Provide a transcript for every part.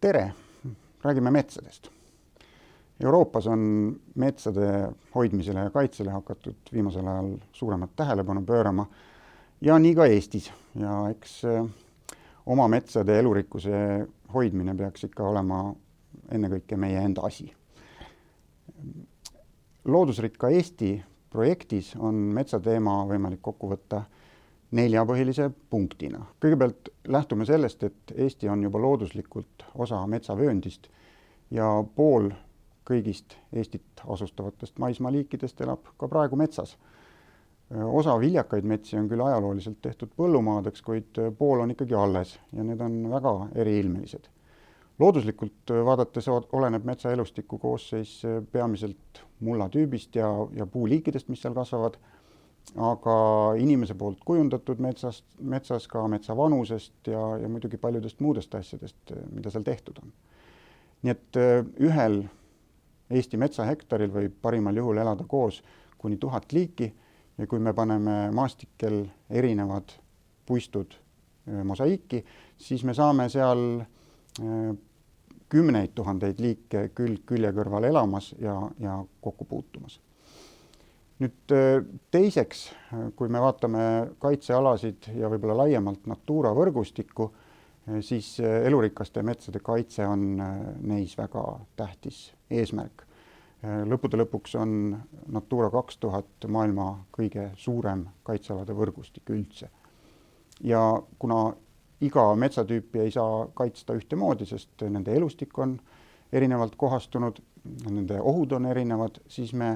Tere! Räägime metsadest. Euroopas on metsade hoidmisele ja kaitsele hakatud viimasel ajal suuremat tähelepanu pöörama ja nii ka Eestis. Ja eks oma metsade elurikkuse hoidmine peaks ikka olema ennekõike meie enda asi. Loodusrikka Eesti projektis on metsateema võimalik kokku võtta 4 põhilise punktina. Kõigepealt lähtume sellest, et Eesti on juba looduslikult osa metsavööndist ja pool kõigist Eestit asustavatest maismaaliikidest elab ka praegu metsas. Osa viljakaid metsi on küll ajalooliselt tehtud põllumaadeks, kuid pool on ikkagi alles ja need on väga eriilmelised. Looduslikult vaadates oleneb metsa elustiku koosseis peamiselt mullatüübist ja puuliikidest, mis seal kasvavad, aga inimese poolt kujundatud metsas ka metsa vanusest ja muidugi paljudest muudest asjadest, mida seal tehtud on. Nii et ühel Eesti metsahektaril võib parimal juhul elada koos kuni 1000 liiki ja kui me paneme maastikel erinevad puistud mosaiiki, siis me saame seal 10 000 liike külje kõrval elamas ja kokku puutumas. Nüüd teiseks, kui me vaatame kaitsealasid ja võib-olla laiemalt Natura võrgustikku, siis elurikaste metsade kaitse on neis väga tähtis eesmärk. Lõppude lõpuks on Natura 2000 maailma kõige suurem kaitsealade võrgustik üldse. Ja kuna iga metsatüüpi ei saa kaitsta ühtemoodi, sest nende elustik on erinevalt kohastunud, nende ohud on erinevad, siis me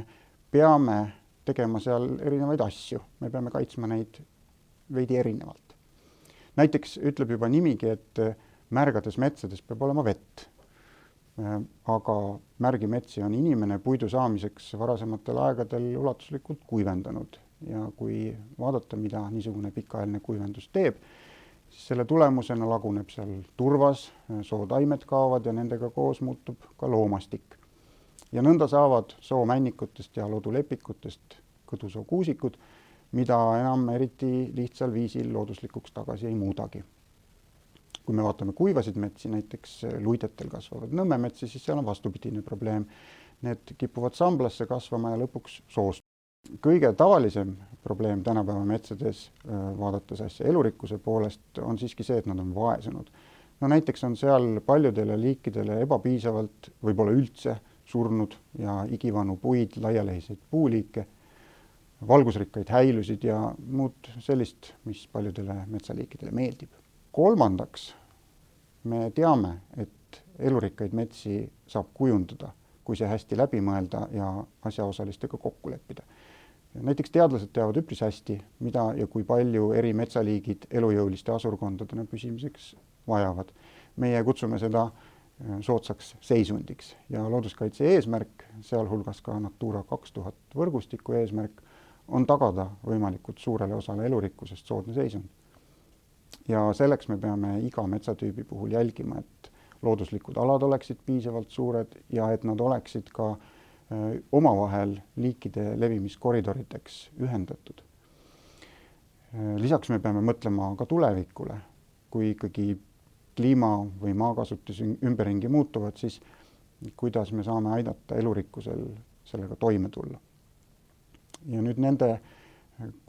peame tegema seal erinevaid asju. Me peame kaitsma neid veidi erinevalt. Näiteks ütleb juba nimigi, et märgades metsades peab olema vett. Aga märgimetsi on inimene puidu saamiseks varasematel aegadel ulatuslikult kuivendanud. Ja kui vaadata, mida niisugune pikaajaline kuivendus teeb, siis selle tulemusena laguneb seal turvas, sootaimed kaovad ja nendega koos muutub ka loomastik. Ja nõnda saavad soomännikutest ja loodulepikutest kõdusookuusikud, mida enam eriti lihtsal viisil looduslikuks tagasi ei muudagi. Kui me vaatame kuivasid metsi, näiteks luidetel kasvavad nõmmemetsi, siis seal on vastupidine probleem. Need kipuvad samblasse kasvama ja lõpuks soost. Kõige tavalisem probleem tänapäeva metsades, vaadates asja elurikkuse poolest, on siiski see, et nad on vaesunud. No näiteks on seal paljudele liikidele ebapiisavalt, võib-olla üldse surnud ja igivanu puid, laialehiseid puuliike, valgusrikkaid häilusid ja muud sellist, mis paljudele metsaliikidele meeldib. Kolmandaks, me teame, et elurikkaid metsi saab kujundada, kui see hästi läbi mõelda ja asjaosalistega kokku leppida. Näiteks teadlased teavad üpris hästi, mida ja kui palju eri metsaliigid elujõuliste asurkondadena püsimiseks vajavad. Meie kutsume seda soodsaks seisundiks ja looduskaitse eesmärk, sealhulgas ka Natura 2000 võrgustiku eesmärk, on tagada võimalikult suurele osale elurikkusest soodne seisund. Ja selleks me peame iga metsatüübi puhul jälgima, et looduslikud alad oleksid piisavalt suured ja et nad oleksid ka omavahel liikide levimiskoridorideks ühendatud. Lisaks me peame mõtlema ka tulevikule. Kui ikkagi kliima või maakasutus ümberringi muutuvad, siis kuidas me saame aidata elurikkusel sellega toime tulla. Ja nüüd nende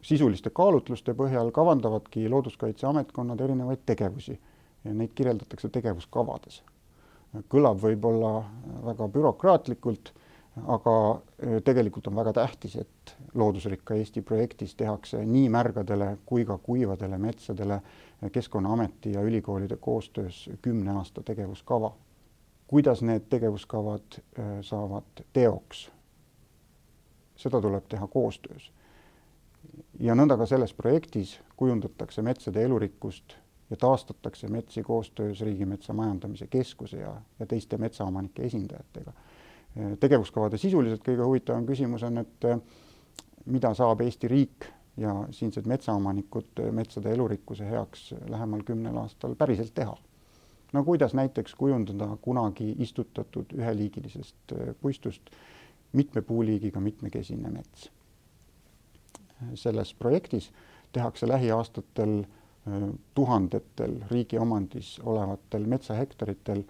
sisuliste kaalutluste põhjal kavandavadki looduskaitseametkonnad erinevaid tegevusi ja neid kirjeldatakse tegevuskavades. Kõlab võib-olla väga bürokraatlikult, aga tegelikult on väga tähtis, et loodusrikka Eesti projektis tehakse nii märgadele kui ka kuivadele metsadele Keskkonnaameti ja ülikoolide koostöös 10 aasta tegevuskava. Kuidas need tegevuskavad saavad teoks? Seda tuleb teha koostöös. Ja nõnda ka selles projektis kujundatakse metsade elurikkust ja taastatakse metsi koostöös Riigimetsa Majandamise Keskuse ja teiste metsaomanike esindajatega. Tegevuskavade sisuliselt kõige huvitavam küsimus on, et mida saab Eesti riik ja siinsed metsaomanikud metsade elurikkuse heaks lähemal 10 aastal päriselt teha. No kuidas näiteks kujundada kunagi istutatud üheliigilisest puistust mitme puuliigiga mitmekesine mets. Selles projektis tehakse lähiaastatel tuhandetel riigi omandis olevatel metsahektaritel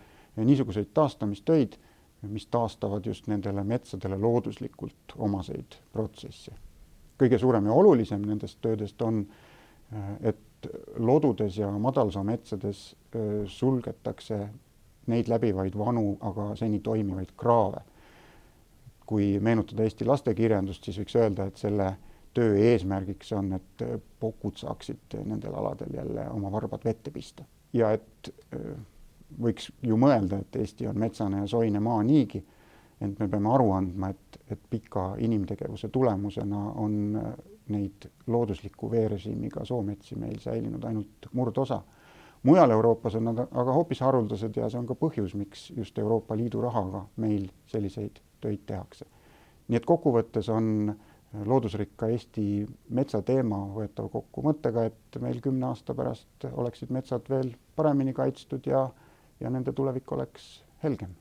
niisuguseid taastamistöid, mis taastavad just nendele metsadele looduslikult omaseid protsesse. Kõige suurem ja olulisem nendest töödest on, et lodudes ja madalsoo metsades sulgetakse neid läbivaid vanu, aga seni toimivaid kraave. Kui meenutada Eesti lastekirjandust, siis võiks öelda, et selle töö eesmärgiks on, et pokud saaksid nendel aladel jälle oma varbad vette pista. Ja et võiks ju mõelda, et Eesti on metsane ja soine maa niigi, ent me peame aru andma, et pika inimtegevuse tulemusena on neid loodusliku veerežiimiga soometsi meil säilinud ainult murdosa. Mujal Euroopas on nad aga hoopis haruldased ja see on ka põhjus, miks just Euroopa Liidu rahaga meil selliseid töid tehakse. Nii et kokkuvõttes on loodusrikka Eesti metsateema võetav kokku mõttega, et meil 10 aasta pärast oleksid metsad veel paremini kaitstud ja nende tulevik oleks helgem.